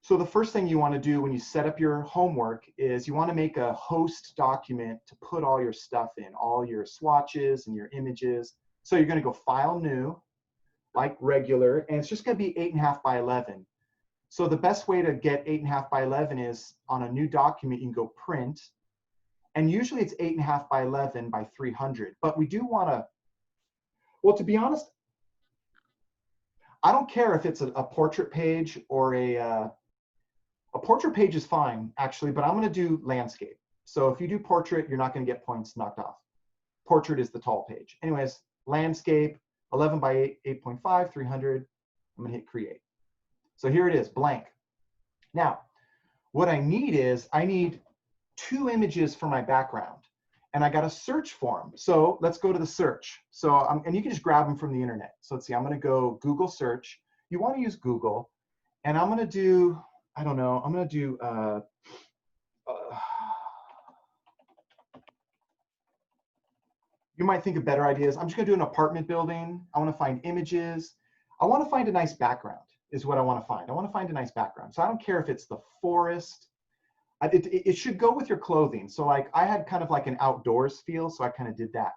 So the first thing you want to do when you set up your homework is you want to make a host document to put all your stuff in, all your swatches and your images. So you're going to go File, New, like regular, and it's just going to be 8.5 by 11. So the best way to get 8.5 by 11 is on a new document, you can go Print, and usually it's 8.5 by 11 by 300. But we do want to, well, to be honest, I don't care if it's a portrait page or a portrait page is fine, actually, but I'm going to do landscape. So if you do portrait, you're not going to get points knocked off. Portrait is the tall page. Anyways, landscape, 11 by 8, 8.5, 300. I'm going to hit create. So here it is, blank. Now, what I need is I need 2 images for my background, and I got a search form. So let's go to the search. So and you can just grab them from the internet. So let's see, I'm going to go Google search. You want to use Google, and I'm going to do, I don't know, I'm going to do, you might think of better ideas. I'm just going to do an apartment building. I want to find images. I want to find a nice background is what I want to find. I want to find a nice background. So I don't care if it's the forest. It should go with your clothing. So like I had kind of like an outdoors feel, so I kind of did that.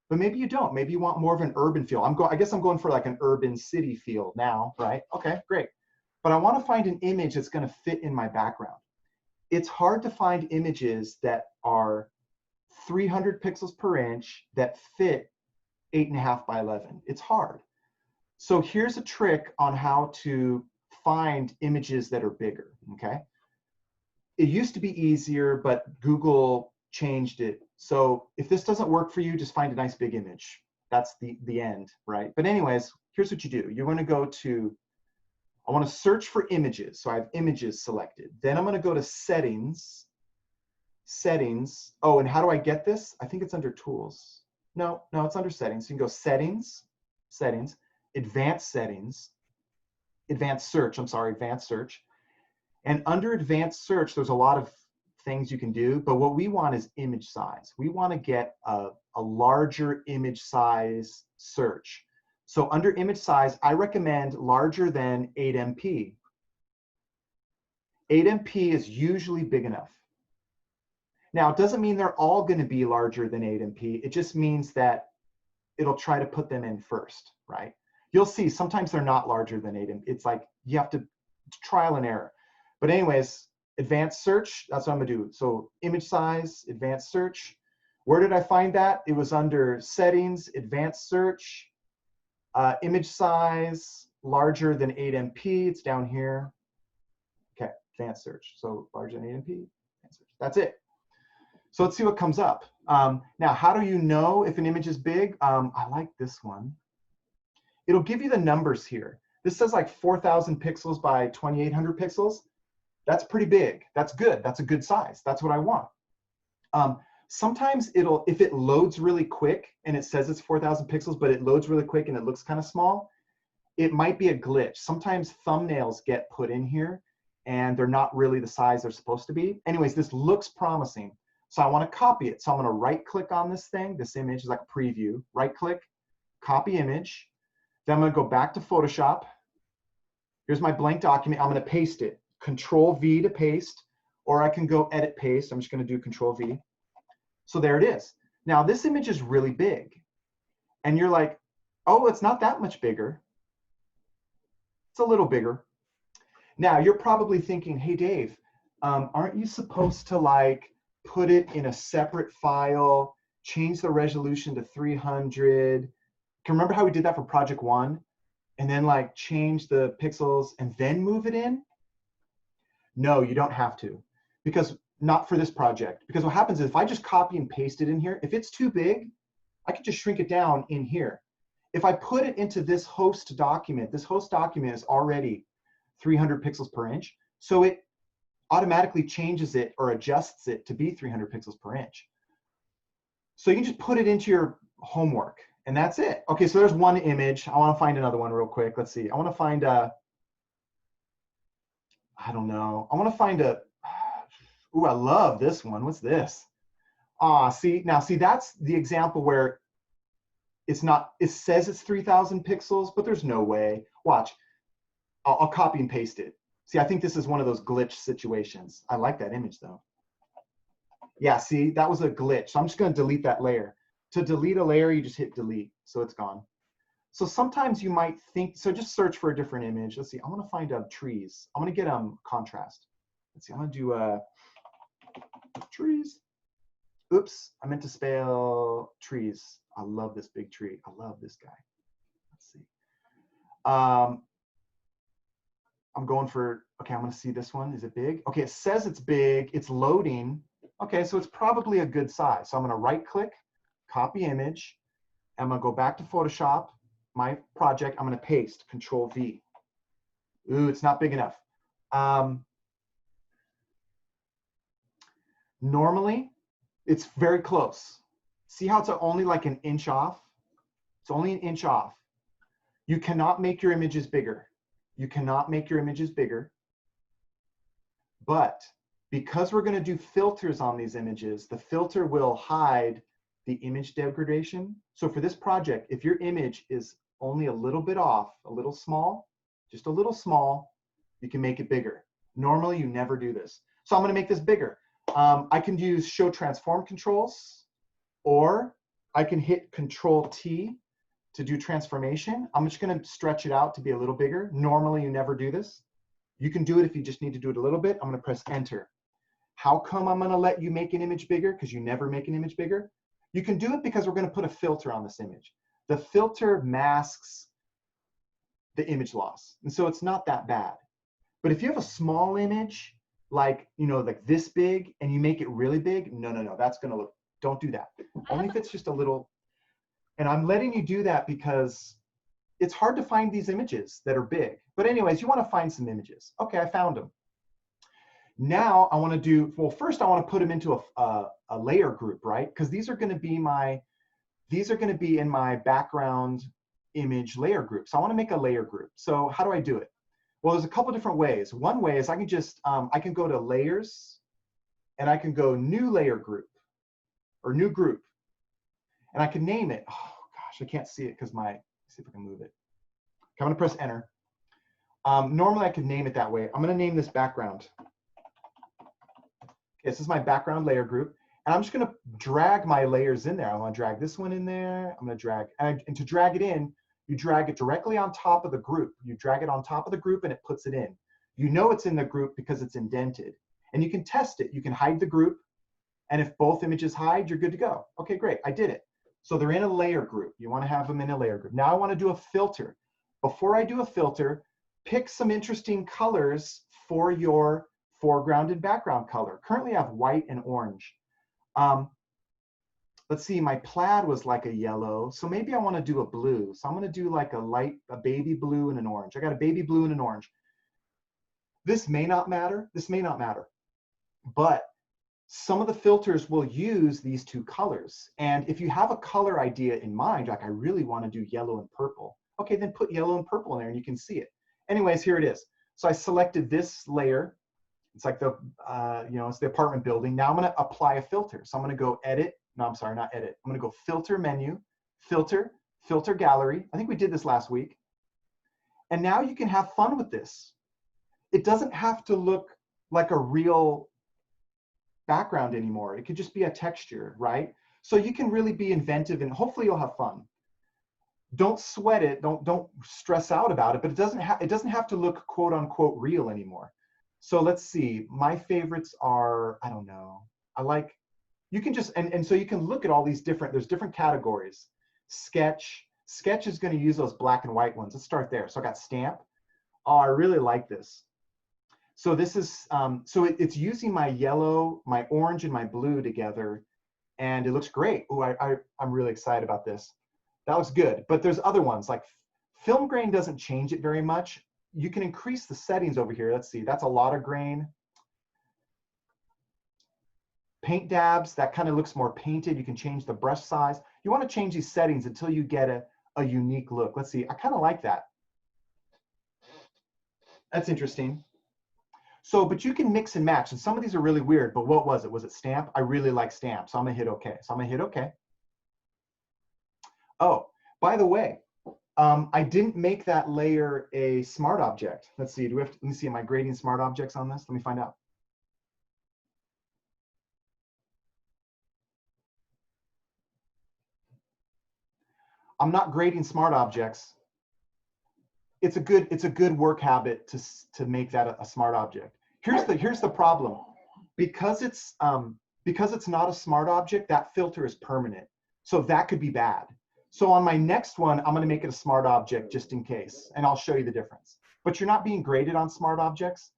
But maybe you don't. Maybe you want more of an urban feel. I guess I'm going for like an urban city feel now, right? Okay, great. But I want to find an image that's going to fit in my background. It's hard to find images that are 300 pixels per inch that fit 8.5 by 11. It's hard. So here's a trick on how to find images that are bigger, okay? It used to be easier, but Google changed it. So if this doesn't work for you, just find a nice big image. That's the end, right? But anyways, here's what you do. You want to go to, I want to search for images. So I have images selected. Then I'm going to go to settings. Settings. Oh, and how do I get this? I think it's under tools. No, it's under settings. So you can go settings, settings, advanced settings, advanced search. I'm sorry, advanced search. And under advanced search, there's a lot of things you can do, but what we want is image size. We want to get a larger image size search. So under image size, I recommend larger than 8 MP. 8 MP is usually big enough. Now, it doesn't mean they're all going to be larger than 8 MP. It just means that it'll try to put them in first, right? You'll see sometimes they're not larger than 8 MP. It's like you have to trial and error. But anyways, advanced search, that's what I'm going to do. So image size, advanced search. Where did I find that? It was under settings, advanced search, image size, larger than 8 MP. It's down here. Okay, advanced search. So larger than 8 MP. That's it. So let's see what comes up. Now, how do you know if an image is big? I like this one. It'll give you the numbers here. This says like 4,000 pixels by 2,800 pixels. That's pretty big. That's good. That's a good size. That's what I want. Sometimes if it loads really quick and it says it's 4,000 pixels, but it loads really quick and it looks kind of small, it might be a glitch. Sometimes thumbnails get put in here and they're not really the size they're supposed to be. Anyways, this looks promising. So I want to copy it. So I'm going to right click on this thing. This image is like a preview. Right click, copy image. Then I'm going to go back to Photoshop. Here's my blank document. I'm going to paste it. Control V to paste, or I can go edit paste. I'm just going to do Control V. So there it is. Now this image is really big. And you're like, oh, it's not that much bigger. It's a little bigger. Now you're probably thinking, hey, Dave, aren't you supposed to like put it in a separate file, change the resolution to 300? Can you remember how we did that for project 1? And then like change the pixels and then move it in? No, you don't have to, because not for this project. Because what happens is if I just copy and paste it in here, if it's too big, I can just shrink it down in here. If I put it into this host document is already 300 pixels per inch. So it automatically changes it or adjusts it to be 300 pixels per inch. So you can just put it into your homework and that's it. Okay, so there's one image. I want to find another one real quick. Let's see. I want to find I don't know. I want to find ooh, I love this one. What's this? See, that's the example where it's not, it says it's 3,000 pixels, but there's no way. Watch, I'll copy and paste it. See, I think this is one of those glitch situations. I like that image though. Yeah, see, that was a glitch. So I'm just going to delete that layer. To delete a layer, you just hit delete, so it's gone. So sometimes you might think, so just search for a different image. Let's see, I want to find trees. I'm going to get contrast. Let's see, I'm going to do trees. Oops, I meant to spell trees. I love this big tree. I love this guy. Let's see. I'm going for, okay, I'm going to see this one. Is it big? Okay, it says it's big. It's loading. Okay, so it's probably a good size. So I'm going to right click, copy image. I'm going to go back to Photoshop, my project. I'm going to paste, Control V. Ooh, it's not big enough. Normally, it's very close. See how it's only like an inch off? It's only an inch off. You cannot make your images bigger. You cannot make your images bigger. But because we're going to do filters on these images, the filter will hide the image degradation. So for this project, if your image is only a little bit off, a little small, just a little small, you can make it bigger. Normally, you never do this. So I'm going to make this bigger. I can use show transform controls, or I can hit Control T to do transformation. I'm just going to stretch it out to be a little bigger. Normally, you never do this. You can do it if you just need to do it a little bit. I'm going to press Enter. How come I'm going to let you make an image bigger? Because you never make an image bigger. You can do it because we're going to put a filter on this image. The filter masks the image loss. And so it's not that bad. But if you have a small image, like, you know, like this big, and you make it really big, no, that's going to look, don't do that. Only if it's just a little. And I'm letting you do that because it's hard to find these images that are big. But anyways, you want to find some images. Okay, I found them. Now I want to do, well, first I want to put them into a layer group, right? Because these are going to be in my background image layer group. So I want to make a layer group. So how do I do it? Well, there's a couple different ways. One way is I can just, I can go to layers and I can go new layer group or new group. And I can name it. Oh gosh, I can't see it because let's see if I can move it. Okay, I'm gonna press enter. Normally I could name it that way. I'm gonna name this background. Okay, this is my background layer group. And I'm just gonna drag my layers in there. I wanna drag this one in there. I'm gonna drag, and to drag it in, you drag it directly on top of the group. You drag it on top of the group and it puts it in. You know it's in the group because it's indented. And you can test it. You can hide the group. And if both images hide, you're good to go. Okay, great, I did it. So they're in a layer group. You want to have them in a layer group. Now I want to do a filter. Before I do a filter, pick some interesting colors for your foreground and background color. Currently I have white and orange. Let's see, my plaid was like a yellow. So maybe I want to do a blue. So I'm going to do like a baby blue and an orange. I got a baby blue and an orange. This may not matter. This may not matter. But some of the filters will use these two colors. And if you have a color idea in mind, like I really want to do yellow and purple, okay, then put yellow and purple in there and you can see it. Anyways, here it is. So I selected this layer. It's like the, it's the apartment building. Now I'm going to apply a filter. So I'm going to go edit. No, I'm sorry, not edit. I'm going to go filter menu, filter, filter gallery. I think we did this last week. And now you can have fun with this. It doesn't have to look like a real background anymore. It could just be a texture, right? So you can really be inventive and hopefully you'll have fun. Don't sweat it. Don't stress out about it, but it doesn't have to look quote unquote real anymore. So let's see. My favorites are, I don't know. You can just, and so you can look at all these there's different categories. Sketch is going to use those black and white ones. Let's start there. So I got stamp. Oh, I really like this. So this is, it's using my yellow, my orange, and my blue together, and it looks great. Oh, I'm really excited about this. That looks good. But there's other ones, like film grain doesn't change it very much. You can increase the settings over here. Let's see, that's a lot of grain. Paint dabs, that kind of looks more painted. You can change the brush size. You want to change these settings until you get a unique look. Let's see, I kind of like that. That's interesting. So, but you can mix and match, and some of these are really weird, but what was it? Was it stamp? I really like stamp, so I'm gonna hit OK. So I'm gonna hit OK. Oh, by the way, I didn't make that layer a smart object. Let's see, let me see, am I grading smart objects on this? Let me find out. I'm not grading smart objects. It's a good work habit to make that a smart object. Here's the problem. Because it's not a smart object, that filter is permanent. So that could be bad. So on my next one, I'm going to make it a smart object just in case, and I'll show you the difference. But you're not being graded on smart objects.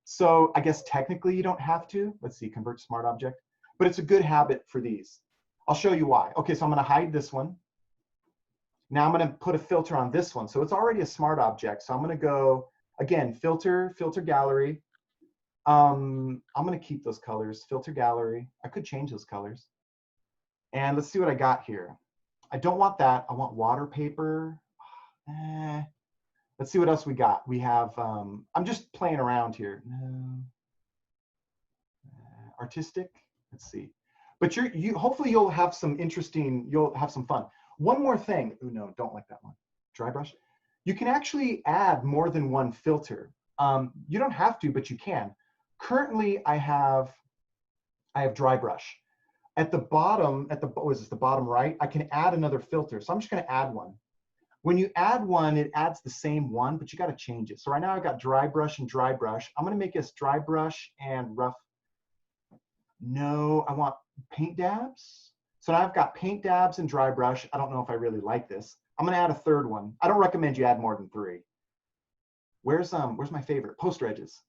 So I guess technically you don't have to. Let's see, convert smart object. But it's a good habit for these. I'll show you why. Okay, so I'm going to hide this one. Now I'm going to put a filter on this one. So it's already a smart object. So I'm going to go, again, filter gallery. I'm going to keep those colors, filter gallery. I could change those colors. And let's see what I got here. I don't want that. I want water paper. Let's see what else we got. We have, I'm just playing around here. Artistic, let's see. But hopefully you'll have some interesting, you'll have some fun. One more thing. Oh no, don't like that one. Dry brush. You can actually add more than one filter. You don't have to, but you can. Currently, I have dry brush. At the bottom, the bottom right, I can add another filter. So I'm just going to add one. When you add one, it adds the same one, but you got to change it. So right now I've got dry brush and dry brush. I'm going to make this dry brush and rough. No, I want paint dabs. So now I've got paint dabs and dry brush. I don't know if I really like this. I'm going to add a third one. I don't recommend you add more than 3. Where's my favorite? Poster edges.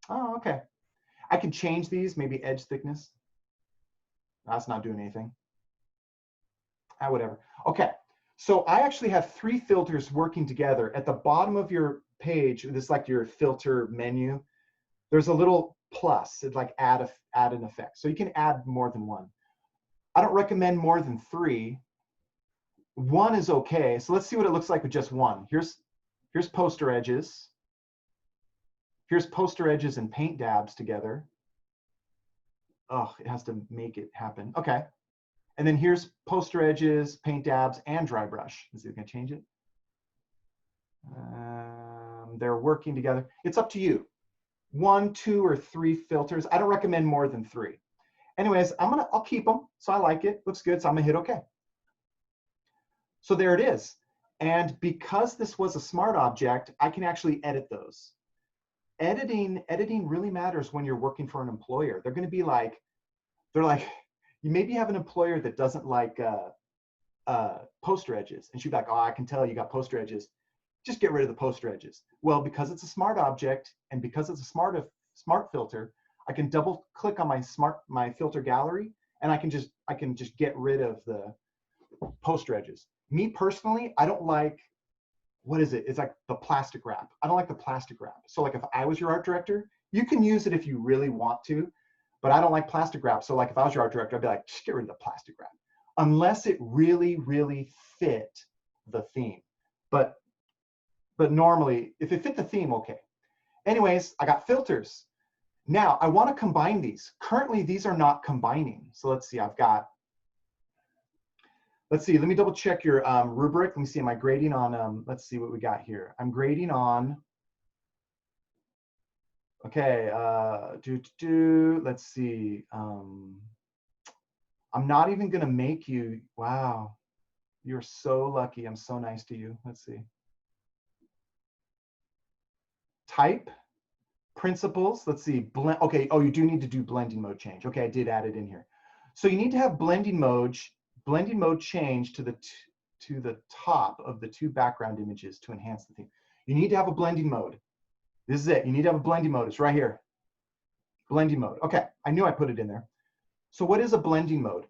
Oh, okay. I can change these, maybe edge thickness. That's not doing anything. Whatever. Okay, so I actually have 3 filters working together. At the bottom of your page, this is like your filter menu, there's a little plus. It's like add an effect. So you can add more than one. I don't recommend more than 3. 1 is okay. So let's see what it looks like with just 1. Here's poster edges. Here's poster edges and paint dabs together. Oh, it has to make it happen. Okay. And then here's poster edges, paint dabs, and dry brush. Is it going to change it? They're working together. It's up to you. 1, 2, or 3 filters. I don't recommend more than 3. Anyways, I'll keep them. So I like it. Looks good. So I'm going to hit OK. So there it is. And because this was a smart object, I can actually edit those. Editing really matters when you're working for an employer. They're going to be like, you maybe have an employer that doesn't like poster edges, and she'd be like, oh, I can tell you got poster edges. Just get rid of the poster edges. Well, because it's a smart object and because it's a smart filter, I can double click on my filter gallery, and I can just get rid of the poster edges. Me personally, I don't like, what is it? It's like the plastic wrap. I don't like the plastic wrap. So like if I was your art director, you can use it if you really want to, but I don't like plastic wrap. So like if I was your art director, I'd be like, just get rid of the plastic wrap. Unless it really, really fit the theme. But normally, if it fit the theme, okay. Anyways, I got filters. Now I want to combine these. Currently, these are not combining. So let's see, let's see, let me double check your rubric. Let me see, am I grading on, let's see what we got here. I'm grading on, okay, let's see. I'm not even gonna make you, wow, you're so lucky. I'm so nice to you. Let's see. Type, principles, let's see, blend, okay, oh, you do need to do blending mode change. Okay, I did add it in here. So you need to have blending mode change to the top of the 2 background images to enhance the theme. You need to have a blending mode. This is it. You need to have a blending mode. It's right here. Blending mode. Okay, I knew I put it in there. So what is a blending mode?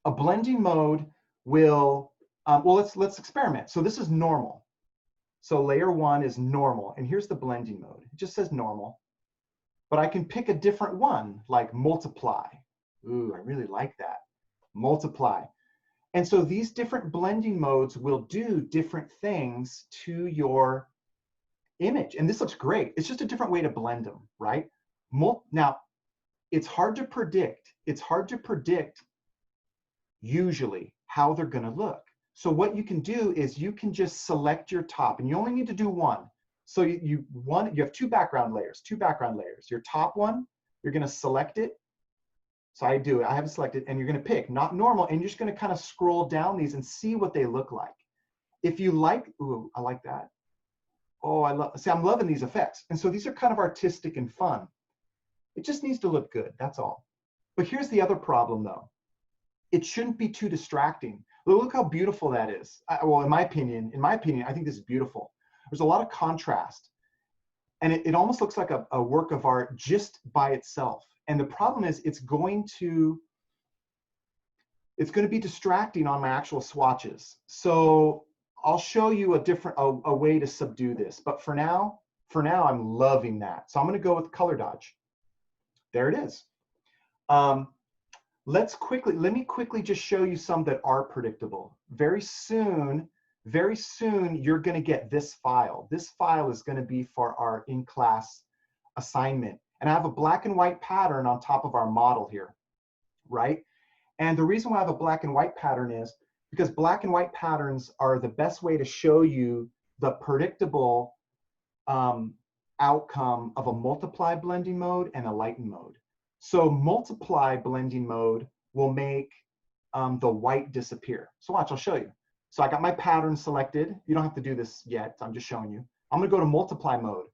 A blending mode will, well, let's experiment. So this is normal. So layer 1 is normal, and here's the blending mode. It just says normal, but I can pick a different one, like multiply. Ooh, I really like that. Multiply. And so these different blending modes will do different things to your image. And this looks great. It's just a different way to blend them, right? Now, it's hard to predict. It's hard to predict usually how they're going to look. So what you can do is you can just select your top, and you only need to do one. So you have two background layers. Your top one, you're going to select it. So I do it. I have it selected, and you're going to pick not normal, and you're just going to kind of scroll down these and see what they look like. If you like, ooh, I like that. Oh, I'm loving these effects. And so these are kind of artistic and fun. It just needs to look good. That's all. But here's the other problem, though. It shouldn't be too distracting. Look how beautiful that is. Well, in my opinion, I think this is beautiful. There's a lot of contrast, and it almost looks like a work of art just by itself. And the problem is it's going to be distracting on my actual swatches. So I'll show you a way to subdue this. But for now, I'm loving that. So I'm going to go with color dodge. There it is. Let me quickly just show you some that are predictable. Very soon, you're going to get this file. This file is going to be for our in-class assignment. And I have a black and white pattern on top of our model here, right? And the reason why I have a black and white pattern is because black and white patterns are the best way to show you the predictable outcome of a multiply blending mode and a lighten mode. So multiply blending mode will make the white disappear. So watch, I'll show you. So I got my pattern selected. You don't have to do this yet. I'm just showing you. I'm going to go to multiply mode.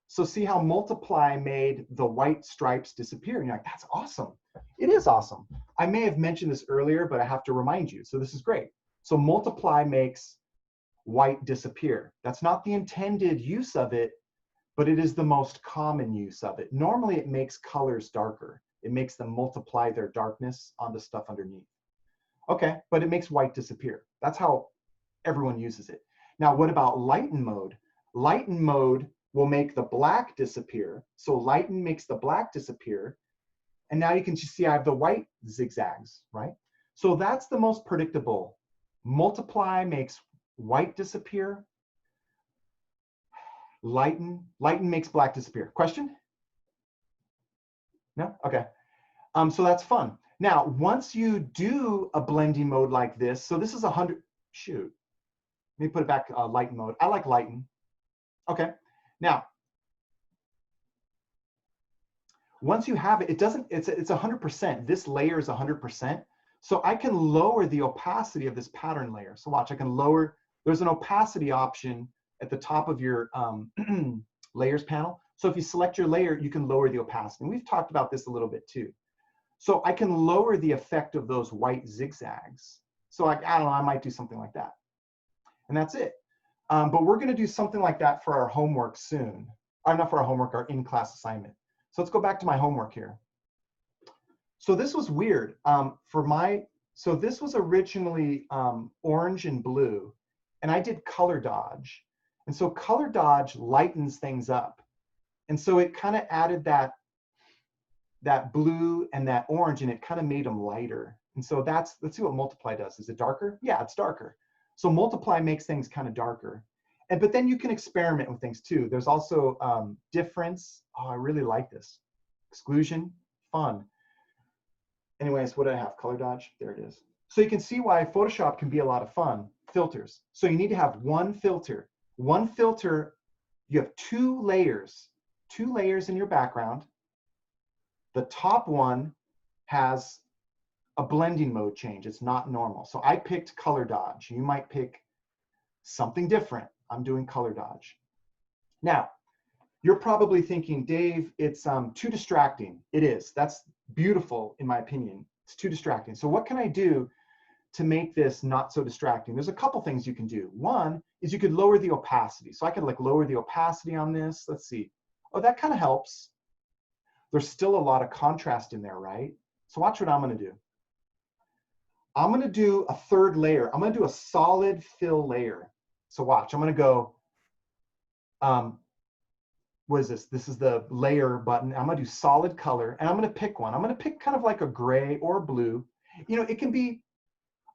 So see how multiply made the white stripes disappear. And you're like, that's awesome. It is awesome. I may have mentioned this earlier, but I have to remind you. So this is great. So multiply makes white disappear. That's not the intended use of it, but it is the most common use of it. Normally it makes colors darker. It makes them multiply their darkness on the stuff underneath. Okay, but it makes white disappear. That's how everyone uses it. Now, what about lighten mode? Lighten mode will make the black disappear. So lighten makes the black disappear. And now you can see I have the white zigzags, right? So that's the most predictable. Multiply makes white disappear. Lighten makes black disappear. Question? No? Okay. So that's fun. Now, once you do a blending mode like this, so this is 100, shoot. Let me put it back lighten mode. I like lighten. Okay. Now, once you have it, it's 100%. This layer is 100%. So I can lower the opacity of this pattern layer. So watch, I can lower, there's an opacity option at the top of your layers panel. So if you select your layer, you can lower the opacity. And we've talked about this a little bit too. So I can lower the effect of those white zigzags. So I don't know, I might do something like that. And that's it. But we're going to do something like that for our homework soon. Or not for our homework, our in-class assignment. So let's go back to my homework here. So this was weird. So this was originally orange and blue, and I did color dodge. And so color dodge lightens things up. And so it kind of added that blue and that orange, and it kind of made them lighter. And so let's see what multiply does. Is it darker? Yeah, it's darker. So multiply makes things kind of darker. But then you can experiment with things too. There's also difference. Oh, I really like this. Exclusion, fun. Anyways, what do I have? Color dodge, there it is. So you can see why Photoshop can be a lot of fun. Filters. So you need to have one filter. One filter, you have two layers in your background. The top one has a blending mode change. It's not normal. So I picked color dodge. You might pick something different. I'm doing color dodge. Now, you're probably thinking, Dave, it's too distracting. It is. That's beautiful, in my opinion. It's too distracting. So what can I do to make this not so distracting? There's a couple things you can do. One is you could lower the opacity. So I could like lower the opacity on this. Let's see. Oh, that kind of helps. There's still a lot of contrast in there, right? So watch what I'm going to do. I'm going to do a third layer. I'm going to do a solid fill layer. So watch, I'm going to go, what is this? This is the layer button. I'm going to do solid color, and I'm going to pick one. I'm going to pick kind of like a gray or blue. You know, it can be,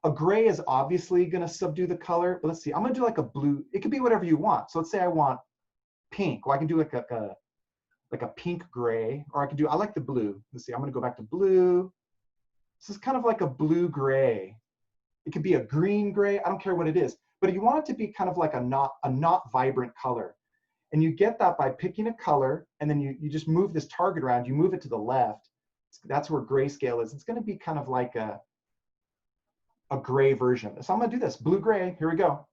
a gray is obviously going to subdue the color, but let's see. I'm going to do like a blue. It could be whatever you want. So let's say I want pink. Well, I can do like a pink gray, or I like the blue. Let's see, I'm going to go back to blue. This is kind of like a blue gray. It could be a green gray, I don't care what it is, but you want it to be kind of like a not vibrant color. And you get that by picking a color, and then you just move this target around, you move it to the left. That's where grayscale is. It's gonna be kind of like a gray version. So I'm gonna do this, blue-gray, here we go.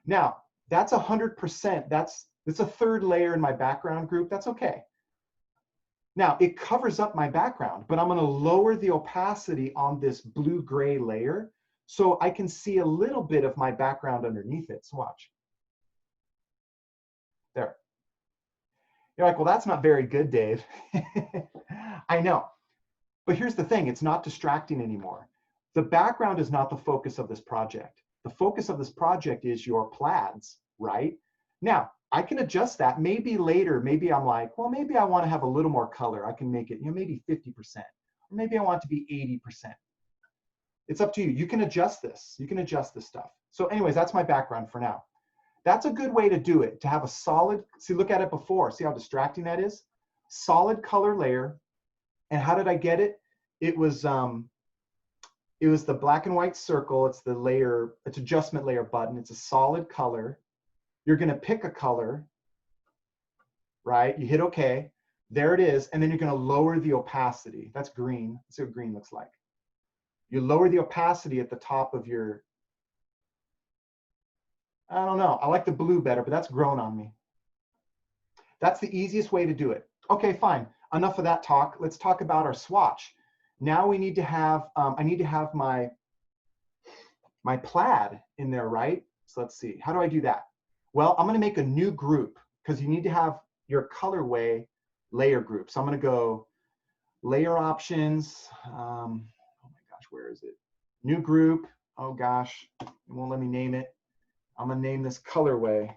Now, that's 100%, that's a third layer in my background group, that's okay. Now, it covers up my background, but I'm gonna lower the opacity on this blue-gray layer so I can see a little bit of my background underneath it. So watch. There. You're like, well, that's not very good, Dave. I know. But here's the thing, it's not distracting anymore. The background is not the focus of this project. The focus of this project is your plaids, right? Now, I can adjust that. Maybe later, maybe I'm like, well, maybe I want to have a little more color. I can make it, maybe 50%. Or maybe I want it to be 80%. It's up to you. You can adjust this. You can adjust this stuff. So anyways, that's my background for now. That's a good way to do it, to have a solid, see, look at it before. See how distracting that is? Solid color layer. And how did I get it? It was the black and white circle. It's the layer, it's adjustment layer button. It's a solid color. You're gonna pick a color, right? You hit okay, there it is. And then you're gonna lower the opacity. That's green. Let's see what green looks like. You lower the opacity at the top of your, I don't know, I like the blue better, but that's grown on me. That's the easiest way to do it. Okay, fine, enough of that talk. Let's talk about our swatch. Now we need to have, I need to have my plaid in there, right? So let's see, how do I do that? Well, I'm gonna make a new group because you need to have your colorway layer group. So I'm gonna go layer options. Oh my gosh, where is it? New group, oh gosh, it won't let me name it. I'm gonna name this colorway.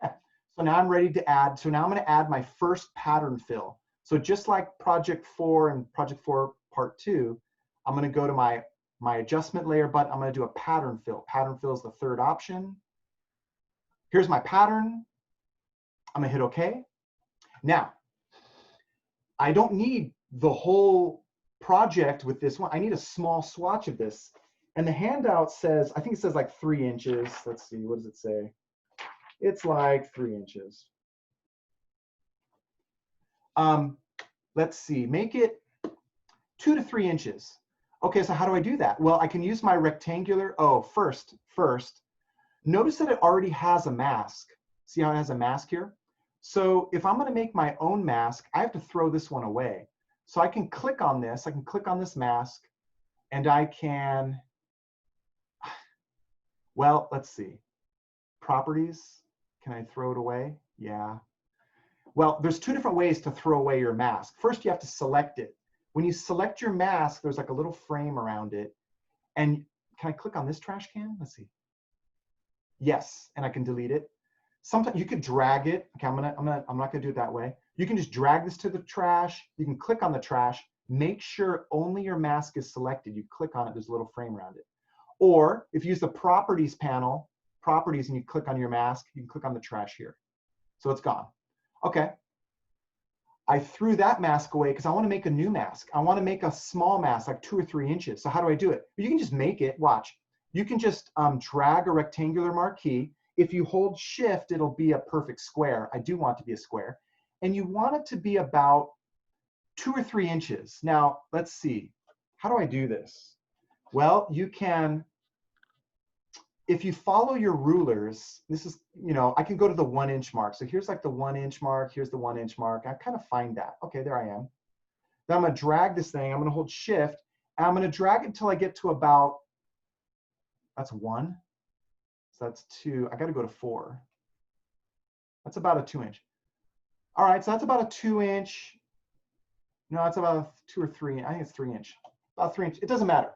Okay. So now I'm ready to add, so now I'm gonna add my first pattern fill. So just like project 4 and project 4 part 2, I'm gonna go to my adjustment layer button. I'm gonna do a pattern fill. Pattern fill is the third option. Here's my pattern. I'm gonna hit okay. Now, I don't need the whole project with this one. I need a small swatch of this. And the handout says, I think it says like 3 inches. Let's see, what does it say? It's like 3 inches. Let's see, make it 2 to 3 inches. Okay, so how do I do that? Well, I can use my rectangular, first, notice that it already has a mask. See how it has a mask here? So if I'm gonna make my own mask, I have to throw this one away. So I can click on this, mask, and I can, well, let's see. Properties, can I throw it away? Yeah. Well, there's 2 different ways to throw away your mask. First, you have to select it. When you select your mask, there's like a little frame around it. And can I click on this trash can? Let's see. Yes, and I can delete it. Sometimes you could drag it. Okay, I'm not gonna do it that way. You can just drag this to the trash. You can click on the trash. Make sure only your mask is selected. You click on it, there's a little frame around it. Or if you use the properties panel, properties, and you click on your mask, you can click on the trash here. So it's gone. Okay. I threw that mask away because I want to make a new mask. I want to make a small mask, like 2 or 3 inches. So how do I do it? You can just make it. Watch. You can just drag a rectangular marquee. If you hold shift, it'll be a perfect square. I do want it to be a square. And you want it to be about 2 or 3 inches. Now, let's see. How do I do this? Well, you can, if you follow your rulers, this is, I can go to the 1 inch mark. So here's like the 1 inch mark. Here's the 1 inch mark. I kind of find that. Okay, there I am. Then I'm going to drag this thing. I'm going to hold shift. And I'm going to drag it until I get to about, that's 1. So that's 2. I got to go to 4. That's about a 2 inch. All right, so that's about a 2 inch. No, it's about a 2 or 3. I think it's 3 inch. About 3 inch. It doesn't matter.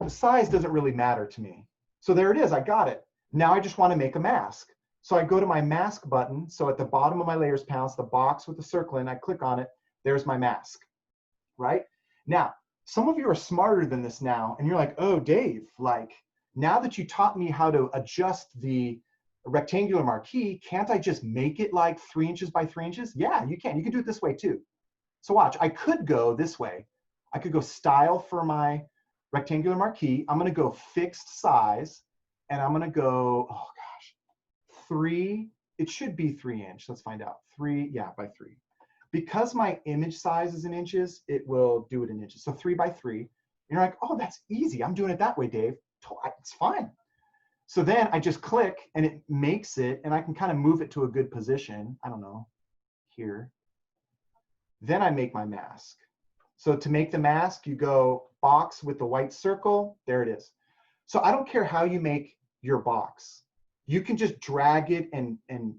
The size doesn't really matter to me. So there it is, I got it. Now I just want to make a mask. So I go to my mask button. So at the bottom of my layers panel, it's the box with the circle in, I click on it, there's my mask, right? Now, some of you are smarter than this now, and you're like, oh, Dave, like, now that you taught me how to adjust the rectangular marquee, can't I just make it like 3 inches by 3 inches? Yeah, you can do it this way too. So watch, I could go this way. I could go style for my rectangular marquee. I'm gonna go fixed size, and I'm gonna go, oh gosh, 3, it should be 3 inch. Let's find out. 3, yeah, by 3. Because my image size is in inches, it will do it in inches. So 3 by 3. And you're like, oh, that's easy. I'm doing it that way, Dave. It's fine. So then I just click and it makes it, and I can kind of move it to a good position. I don't know, here. Then I make my mask. So to make the mask, you go box with the white circle. There it is. So I don't care how you make your box. You can just drag it and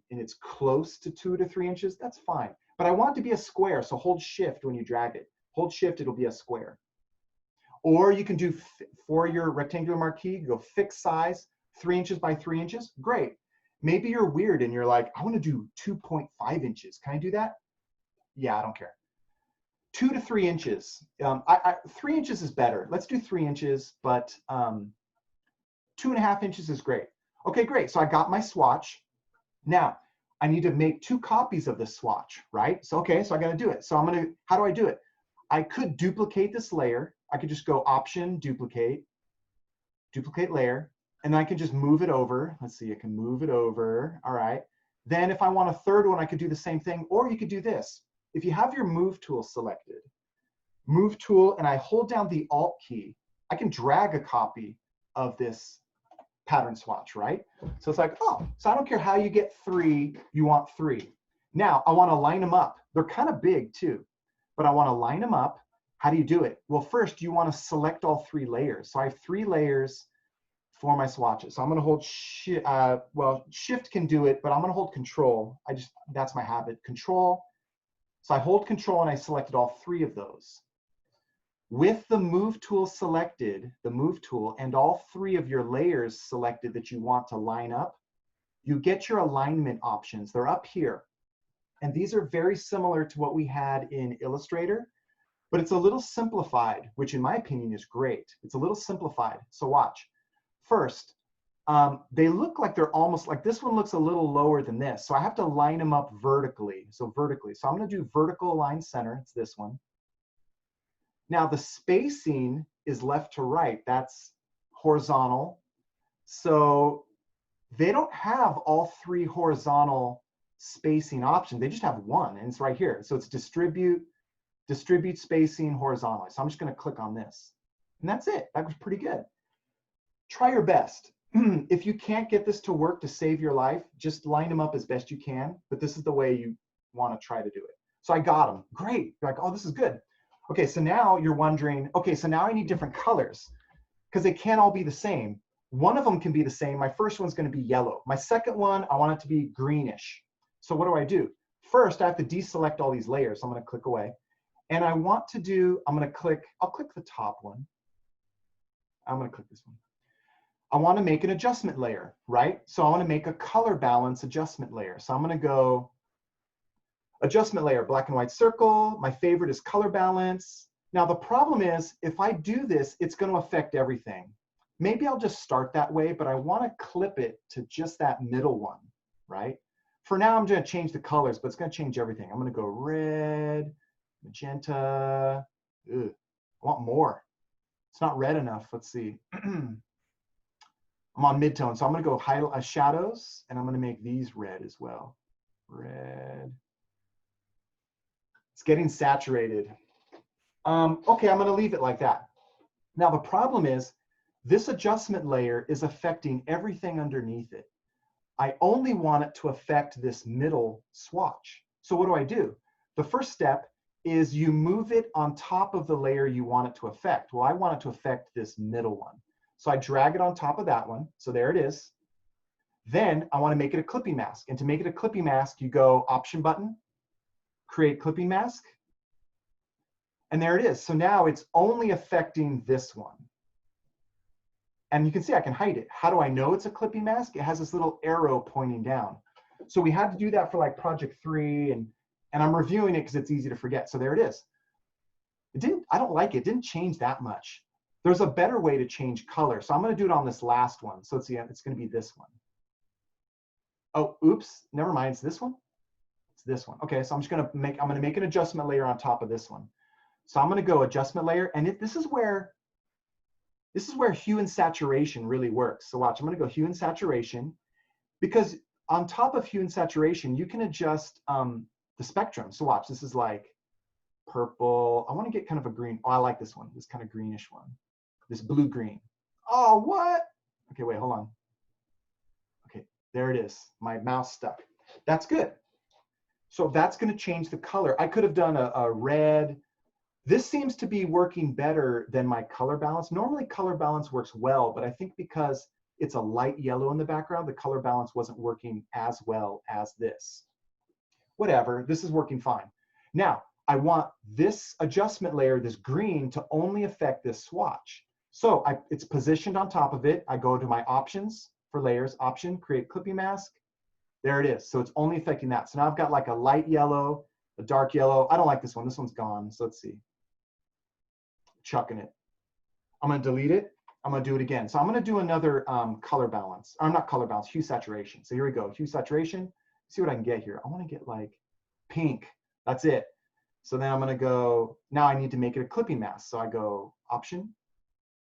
it's close to 2 to 3 inches. That's fine. But I want it to be a square. So hold shift when you drag it. Hold shift, it'll be a square. Or you can do, for your rectangular marquee, you go fixed size, 3 inches by 3 inches. Great. Maybe you're weird and you're like, I want to do 2.5 inches. Can I do that? Yeah, I don't care. 2 to 3 inches. 3 inches is better. Let's do 3 inches, but 2.5 inches is great. Okay, great. So I got my swatch. Now I need to make 2 copies of this swatch, right? So, okay, so I got to do it. So I'm going to, how do I do it? I could duplicate this layer. I could just go Option, duplicate layer, and I can just move it over. Let's see, I can move it over. All right. Then if I want a third one, I could do the same thing, or you could do this. If you have your move tool selected, move tool, and I hold down the Alt key, I can drag a copy of this pattern swatch, right? So it's like, oh, so I don't care how you get 3, you want 3. Now I want to line them up. They're kind of big too, but I want to line them up. How do you do it? Well, first you want to select all 3 layers. So I have 3 layers for my swatches. So I'm going to hold shift, well, shift can do it, but I'm going to hold control. That's my habit, control. So I hold control and I selected all 3 of those. With the move tool selected, the move tool, and all 3 of your layers selected that you want to line up, you get your alignment options. They're up here. And these are very similar to what we had in Illustrator, but it's a little simplified, which in my opinion is great. It's a little simplified. So watch. First, they look like they're almost like this one looks a little lower than this. So I have to line them up vertically. So vertically. So I'm going to do vertical align center. It's this one. Now the spacing is left to right. That's horizontal. So they don't have all 3 horizontal spacing options. They just have one, and it's right here. So it's distribute spacing horizontally. So I'm just going to click on this. And that's it. That was pretty good. Try your best. If you can't get this to work to save your life, just line them up as best you can. But this is the way you want to try to do it. So I got them. Great. You're like, oh, this is good. Okay, so now you're wondering, okay, so now I need different colors because they can't all be the same. One of them can be the same. My first one's going to be yellow. My second one, I want it to be greenish. So what do? First, I have to deselect all these layers. So I'm going to click away. And I want to do, I'll click the top one. I'm going to click this one. I want to make an adjustment layer, right? So I want to make a color balance adjustment layer. So I'm going to go adjustment layer, black and white circle. My favorite is color balance. Now the problem is if I do this, it's going to affect everything. Maybe I'll just start that way, but I want to clip it to just that middle one, right? For now, I'm going to change the colors, but it's going to change everything. I'm going to go red, magenta. Ugh, I want more. It's not red enough. Let's see. I'm on midtone, so I'm going to go highlight shadows, and I'm going to make these red as well. Red. It's getting saturated. Okay, I'm going to leave it like that. Now the problem is this adjustment layer is affecting everything underneath it. I only want it to affect this middle swatch. So what do? The first step is you move it on top of the layer you want it to affect. Well, I want it to affect this middle one. So I drag it on top of that one. So there it is. Then I want to make it a clipping mask. And to make it a clipping mask, you go Option button, create clipping mask. And there it is. So now it's only affecting this one. And you can see I can hide it. How do I know it's a clipping mask? It has this little arrow pointing down. So we had to do that for like project 3, and I'm reviewing it because it's easy to forget. So there it is. I don't like it. It didn't change that much. There's a better way to change color. So I'm going to do it on this last one. So it's going to be this one. Oh, oops, never mind. It's this one. It's this one. Okay, so I'm going to make an adjustment layer on top of this one. So I'm going to go adjustment layer, and this is where This is where hue and saturation really works. So watch, I'm gonna go hue and saturation, because on top of hue and saturation, you can adjust the spectrum. So watch, this is like purple. I wanna get kind of a green. Oh, I like this one, this kind of greenish one. This blue-green. Oh, what? Okay, wait, hold on. Okay, there it is. My mouse stuck. That's good. So that's gonna change the color. I could have done a red. This seems to be working better than my color balance. Normally color balance works well, but I think because it's a light yellow in the background, the color balance wasn't working as well as this. Whatever, this is working fine. Now, I want this adjustment layer, this green, to only affect this swatch. So it's positioned on top of it. I go to my options for layers, option, create clipping mask. There it is. So it's only affecting that. So now I've got like a light yellow, a dark yellow. I don't like this one. This one's gone. So let's see. Chucking it. I'm going to delete it. I'm going to do it again. So I'm going to do another color balance. Or not color balance, hue saturation. So here we go. Hue saturation. See what I can get here. I want to get like pink. That's it. So then I'm going to go, now I need to make it a clipping mask. So I go option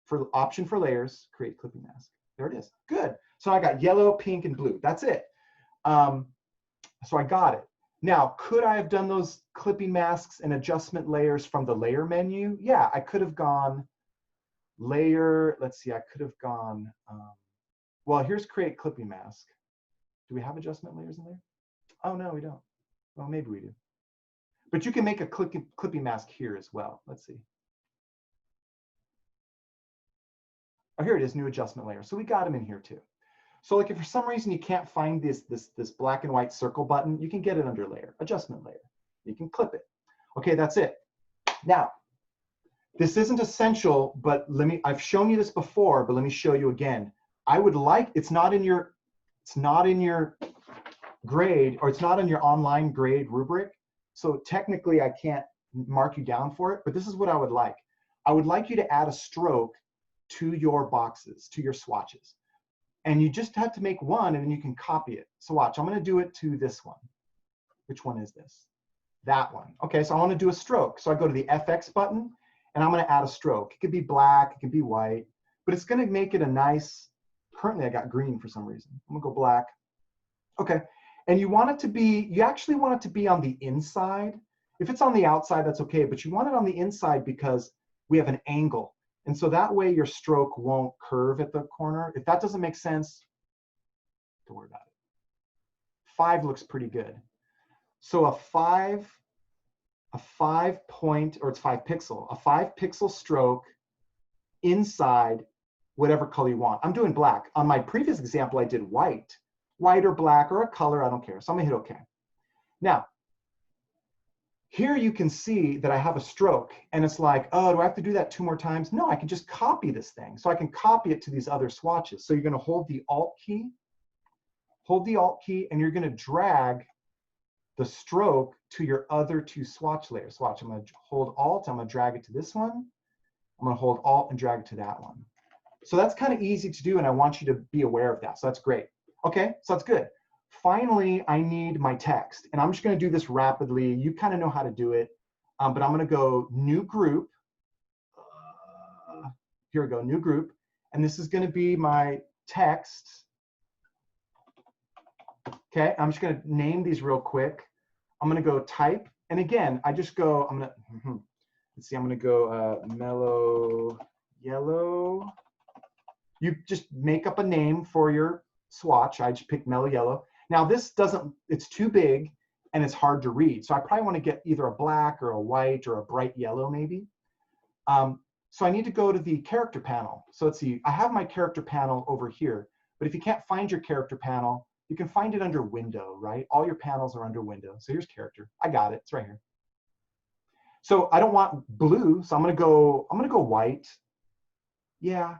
for layers, create clipping mask. There it is. Good. So I got yellow, pink, and blue. That's it. So I got it. Now, could I have done those clipping masks and adjustment layers from the layer menu? Yeah, I could have gone layer. Let's see, I could have gone, well, here's create clipping mask. Do we have adjustment layers in there? Oh, no, we don't. Well, maybe we do. But you can make a clipping mask here as well. Let's see. Oh, here it is, new adjustment layer. So we got them in here too. So like if for some reason you can't find this black and white circle button, you can get it under layer, adjustment layer. You can clip it. Okay, that's it. Now, this isn't essential, but I've shown you this before, but let me show you again. I would like, it's not in your grade, or it's not in your online grade rubric. So technically I can't mark you down for it, but this is what I would like. I would like you to add a stroke to your boxes, to your swatches. And you just have to make one and then you can copy it. So watch, I'm gonna do it to this one. Which one is this? That one. Okay, so I wanna do a stroke. So I go to the FX button and I'm gonna add a stroke. It could be black, it could be white, but it's gonna make it a nice, currently I got green for some reason. I'm gonna go black. Okay, and you want it to be, you actually want it to be on the inside. If it's on the outside, that's okay, but you want it on the inside because we have an angle. And so that way your stroke won't curve at the corner. If that doesn't make sense, don't worry about it. 5 looks pretty good. So a 5 point, or it's 5 pixel, a 5 pixel stroke inside whatever color you want. I'm doing black. On my previous example, I did white or black or a color, I don't care. So I'm gonna hit okay. Now, here you can see that I have a stroke and it's like, oh, do I have to do that 2 more times? No, I can just copy this thing. So I can copy it to these other swatches. So you're gonna hold the Alt key, and you're gonna drag the stroke to your other 2 swatch layers. So watch, I'm gonna hold Alt, I'm gonna drag it to this one. I'm gonna hold Alt and drag it to that one. So that's kind of easy to do and I want you to be aware of that. So that's great. Okay, so that's good. Finally, I need my text, and I'm just going to do this rapidly. You kind of know how to do it, but I'm going to go new group. Here we go, new group, and this is going to be my text. Okay, I'm just going to name these real quick. I'm going to go type, and again, I just go, I'm going to, let's see, I'm going to go mellow yellow. You just make up a name for your swatch. I just picked mellow yellow. Now this doesn't, it's too big and it's hard to read. So I probably want to get either a black or a white or a bright yellow maybe. So I need to go to the character panel. So let's see, I have my character panel over here, but if you can't find your character panel, you can find it under window, right? All your panels are under window. So here's character, I got it, it's right here. So I don't want blue, so I'm gonna go white. Yeah.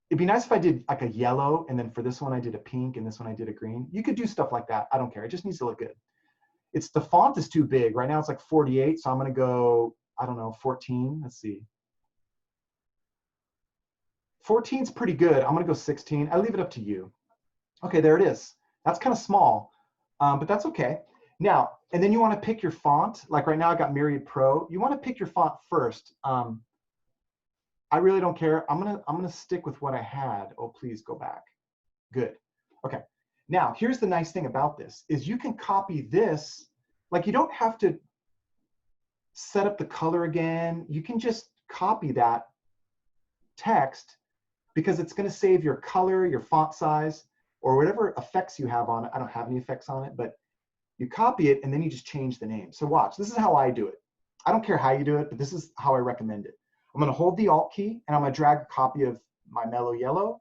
It'd be nice if I did like a yellow, and then for this one I did a pink, and this one I did a green. You could do stuff like that. I don't care. It just needs to look good. It's the font is too big. Right now it's like 48, so I'm going to go, I don't know, 14. Let's see. 14 is pretty good. I'm going to go 16. I leave it up to you. Okay, there it is. That's kind of small, but that's okay. Now, and then you want to pick your font. Like right now I got Myriad Pro. You want to pick your font first. I really don't care. I'm gonna stick with what I had. Oh, please go back. Good. Okay. Now, here's the nice thing about this is you can copy this. Like you don't have to set up the color again. You can just copy that text because it's going to save your color, your font size, or whatever effects you have on it. I don't have any effects on it, but you copy it and then you just change the name. So watch, this is how I do it. I don't care how you do it, but this is how I recommend it. I'm going to hold the Alt key and I'm going to drag a copy of my mellow yellow.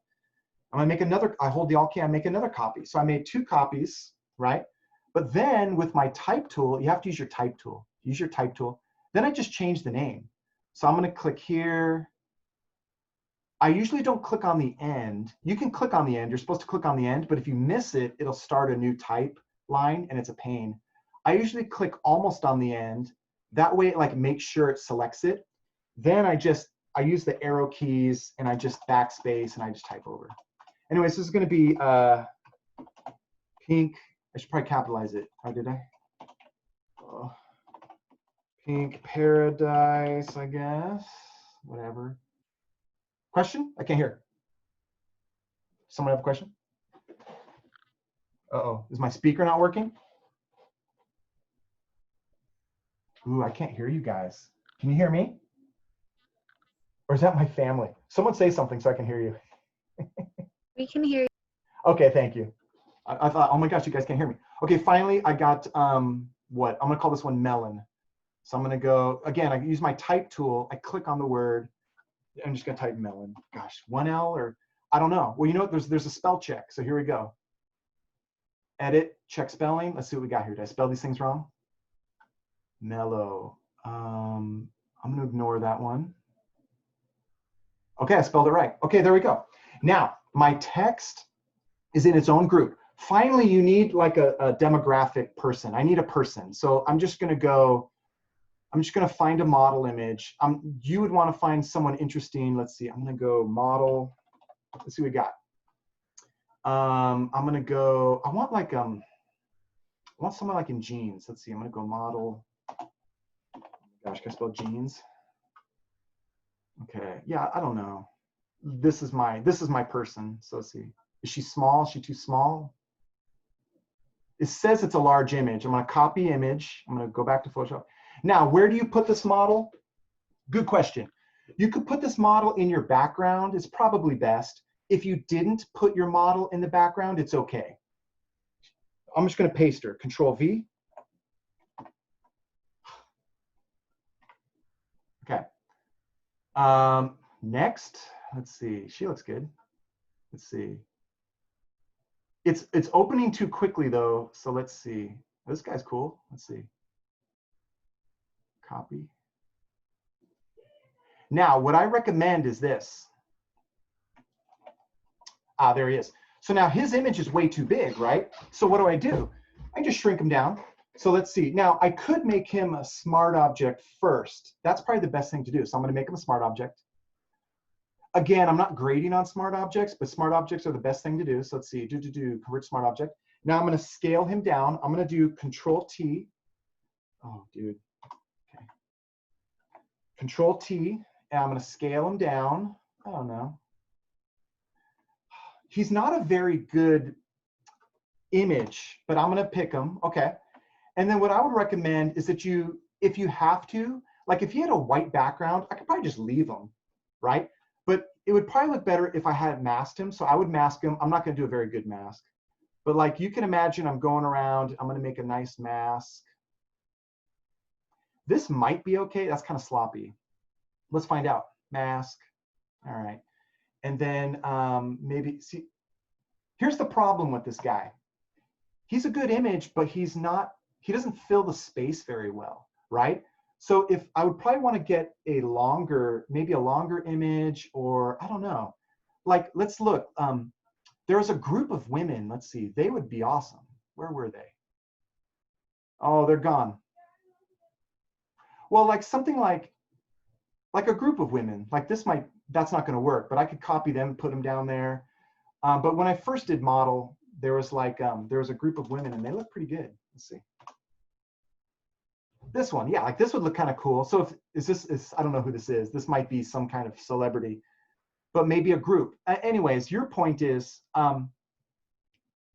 I'm going to make another, I hold the Alt key, I make another copy. So I made 2 copies, right? But then with my type tool, you have to use your type tool. Use your type tool. Then I just change the name. So I'm going to click here. I usually don't click on the end. You can click on the end. You're supposed to click on the end, but if you miss it, it'll start a new type line and it's a pain. I usually click almost on the end. That way it like makes sure it selects it. Then I use the arrow keys and I just backspace and I just type over. Anyways, this is going to be pink. I should probably capitalize it. Oh, did I? Oh. Pink paradise, I guess. Whatever. Question? I can't hear. Someone have a question? Uh-oh. Is my speaker not working? Ooh, I can't hear you guys. Can you hear me? Or is that my family? Someone say something so I can hear you. We can hear you. Okay, thank you. I thought, oh my gosh, you guys can't hear me. Okay, finally, I got, what? I'm going to call this one melon. So I'm going to go, again, I use my type tool. I click on the word. I'm just going to type melon. Gosh, 1L or I don't know. Well, you know what? There's a spell check. So here we go. Edit, check spelling. Let's see what we got here. Did I spell these things wrong? Mellow. I'm going to ignore that one. Okay, I spelled it right. Okay, there we go. Now, my text is in its own group. Finally, you need like a demographic person. I need a person. So I'm just going to find a model image. You would want to find someone interesting. Let's see. I'm going to go model. Let's see what we got. I'm going to go. I want someone like in jeans. Let's see. I'm going to go model. Oh my gosh, can I spell jeans? Okay. Yeah, I don't know. This is my person. So let's see. Is she small? Is she too small? It says it's a large image. I'm going to copy image. I'm going to go back to Photoshop. Now, where do you put this model? Good question. You could put this model in your background. It's probably best. If you didn't put your model in the background, it's okay. I'm just going to paste her. Control V. Okay. Next, let's see. She looks good. Let's see. It's opening too quickly though. So let's see. This guy's cool. Let's see. Copy. Now, what I recommend is this. Ah, there he is. So now his image is way too big, right? So what do? I just shrink him down. So let's see. Now, I could make him a smart object first. That's probably the best thing to do. So I'm going to make him a smart object. Again, I'm not grading on smart objects, but smart objects are the best thing to do. So let's see. Convert to smart object. Now I'm going to scale him down. I'm going to do Control T. Oh, dude. Okay. Control T. And I'm going to scale him down. I don't know. He's not a very good image, but I'm going to pick him. Okay. And then what I would recommend is that if you have to, like if he had a white background, I could probably just leave him, right? But it would probably look better if I had masked him. So I would mask him. I'm not going to do a very good mask. But like you can imagine, I'm going around. I'm going to make a nice mask. This might be okay. That's kind of sloppy. Let's find out. Mask. All right. And then maybe, see, here's the problem with this guy. He's a good image, but he doesn't fill the space very well, right? So if I would probably want to get maybe a longer image, or I don't know. Like, let's look. There was a group of women. Let's see. They would be awesome. Where were they? Oh, they're gone. Well, like something like a group of women. Like that's not going to work, but I could copy them, put them down there. But when I first did model, there was a group of women and they look pretty good. Let's see. This one, yeah, like this would look kind of cool. So I don't know who this is. This might be some kind of celebrity, but maybe a group. Anyways, your point is,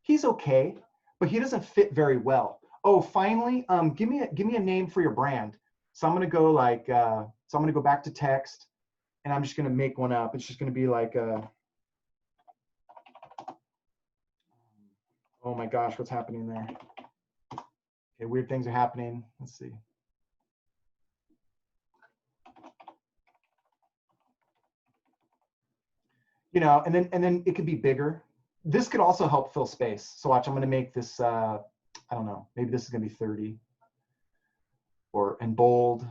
he's okay, but he doesn't fit very well. Oh, finally, give me a name for your brand. So I'm gonna go like, so I'm gonna go back to text, and I'm just gonna make one up. It's just gonna be like, oh my gosh, what's happening there? Okay, weird things are happening. Let's see. You know, and then it could be bigger. This could also help fill space. So watch, I'm gonna make this, I don't know, maybe this is gonna be 30 and bold.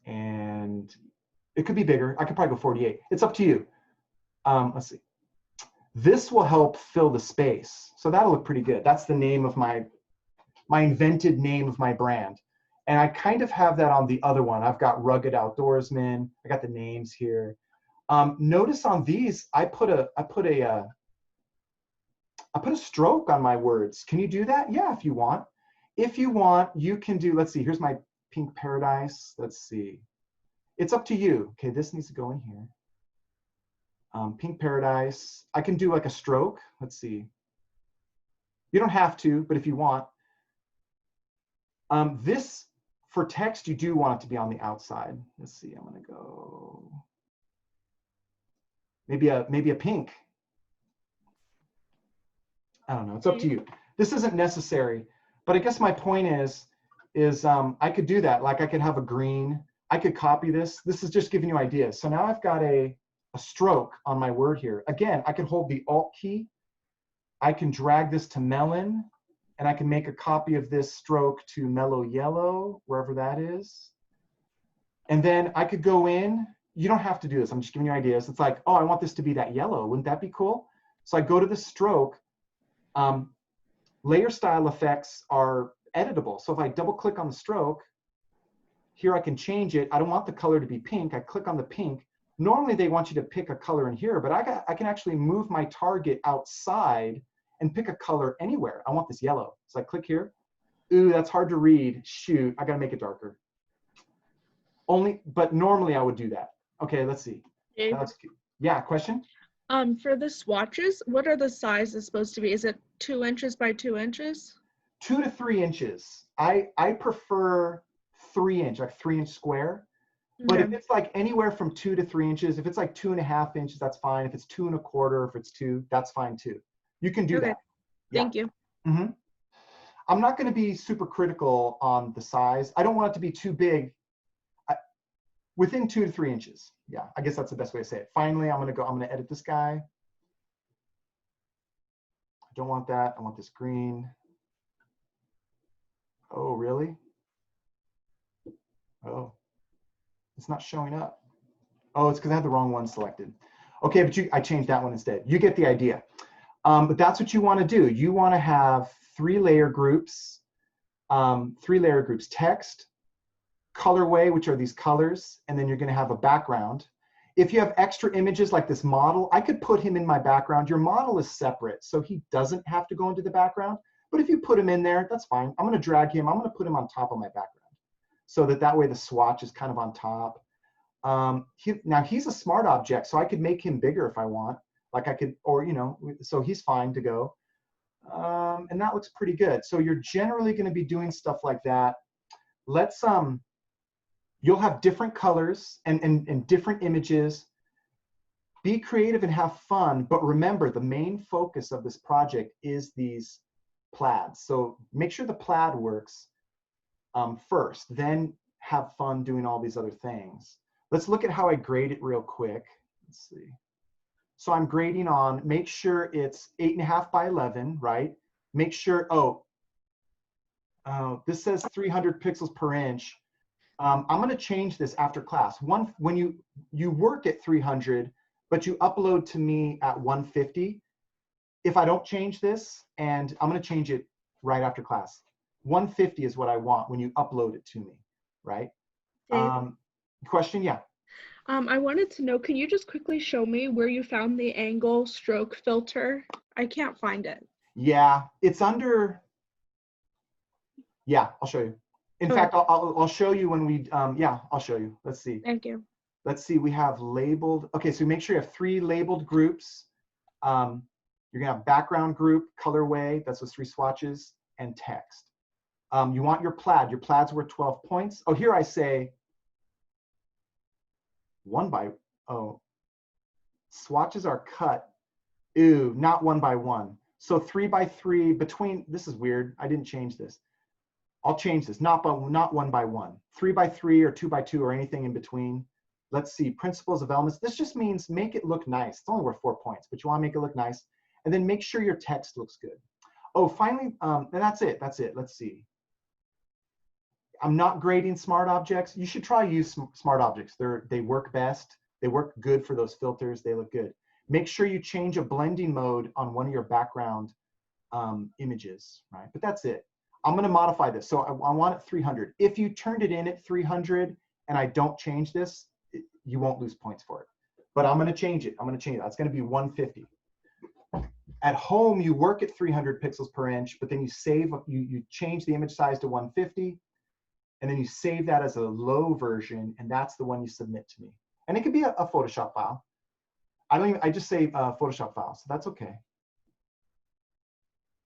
And it could be bigger. I could probably go 48. It's up to you. Let's see. This will help fill the space. So that'll look pretty good. That's the name of my invented name of my brand. And I kind of have that on the other one. I've got Rugged Outdoorsman. I got the names here. Notice on these, I put a stroke on my words. Can you do that? Yeah, if you want. If you want, you can do, let's see, here's my Pink Paradise. Let's see. It's up to you. Okay, this needs to go in here. Pink Paradise. I can do like a stroke. Let's see. You don't have to, but if you want. This, for text, you do want it to be on the outside. Let's see, I'm gonna go. Maybe a pink. I don't know, it's up to you. This isn't necessary, but I guess my point is I could do that. Like I could have a green, I could copy this. This is just giving you ideas. So now I've got a stroke on my word here. Again, I can hold the Alt key. I can drag this to melon, and I can make a copy of this stroke to mellow yellow, wherever that is. And then I could go in. You don't have to do this. I'm just giving you ideas. It's like, oh, I want this to be that yellow. Wouldn't that be cool? So I go to the stroke. Layer style effects are editable. So if I double click on the stroke, here I can change it. I don't want the color to be pink. I click on the pink. Normally they want you to pick a color in here, but I can actually move my target outside and pick a color anywhere. I want this yellow. So I click here. Ooh, that's hard to read. Shoot, I gotta make it darker. But normally I would do that. Okay, let's see. Yeah, question? For the swatches, what are the sizes supposed to be? Is it 2 inches by 2 inches? 2 to 3 inches. I prefer 3 inch, like 3 inch square. But if it's like anywhere from 2 to 3 inches, if it's like 2.5 inches, that's fine. If it's 2 1/4, if it's 2, that's fine too. You can do that. Yeah. Thank you. Mm-hmm. I'm not going to be super critical on the size. I don't want it to be too big. Within 2 to 3 inches. Yeah, I guess that's the best way to say it. Finally, I'm going to edit this guy. I don't want that. I want this green. Oh, really? Oh, it's not showing up. Oh, it's because I had the wrong one selected. Okay, but I changed that one instead. You get the idea. But that's what you want to do. You want to have 3 layer groups, text, colorway, which are these colors, and then you're going to have a background. If you have extra images like this model, I could put him in my background. Your model is separate, so he doesn't have to go into the background. But if you put him in there, that's fine. I'm going to drag him. I'm going to put him on top of my background so that way the swatch is kind of on top. Now he's a smart object, so I could make him bigger if I want. Like I could, or, you know, so he's fine to go. And that looks pretty good. So you're generally going to be doing stuff like that. Let's, you'll have different colors and different images. Be creative and have fun, but remember the main focus of this project is these plaids. So make sure the plaid works first, then have fun doing all these other things. Let's look at how I grade it real quick. Let's see. So I'm grading on, make sure it's 8.5 by 11, right? Make sure, this says 300 pixels per inch. I'm going to change this after class. When you work at 300, but you upload to me at 150, if I don't change this, and I'm going to change it right after class. 150 is what I want when you upload it to me, right? Question? Yeah. I wanted to know, can you just quickly show me where you found the angle stroke filter? I can't find it. Yeah, it's under, yeah, I'll show you. In Okay. fact, I'll show you when we, yeah, I'll show you. Let's see. Thank you. Let's see, we have labeled. Okay, so make sure you have 3 labeled groups. You're gonna have background group, colorway, that's those 3 swatches, and text. You want your plaid. Your plaid's worth 12 points. Oh, here I say swatches are cut. Ew, not 1 by 1. So 3 by 3 between, this is weird. I didn't change this. I'll change this, not 1 by 1. 3 by 3 or 2 by 2 or anything in between. Let's see, principles of elements. This just means make it look nice. It's only worth 4 points, but you want to make it look nice. And then make sure your text looks good. Oh, finally, and that's it. That's it. Let's see. I'm not grading smart objects. You should try use smart objects. They work best. They work good for those filters. They look good. Make sure you change a blending mode on one of your background images, right? But that's it. I'm going to modify this. So I want it 300. If you turned it in at 300 and I don't change this, you won't lose points for it. But I'm going to change it. I'm going to change it. That's going to be 150. At home, you work at 300 pixels per inch, but then you save, you change the image size to 150, and then you save that as a low version, and that's the one you submit to me. And it could be a Photoshop file. I just say Photoshop file, so that's okay.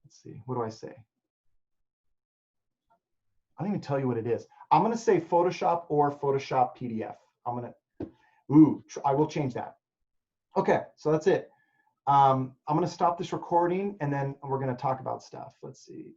Let's see, what do I say? I don't even tell you what it is. I'm gonna say Photoshop or Photoshop PDF. I will change that. Okay, so that's it. I'm gonna stop this recording and then we're gonna talk about stuff. Let's see.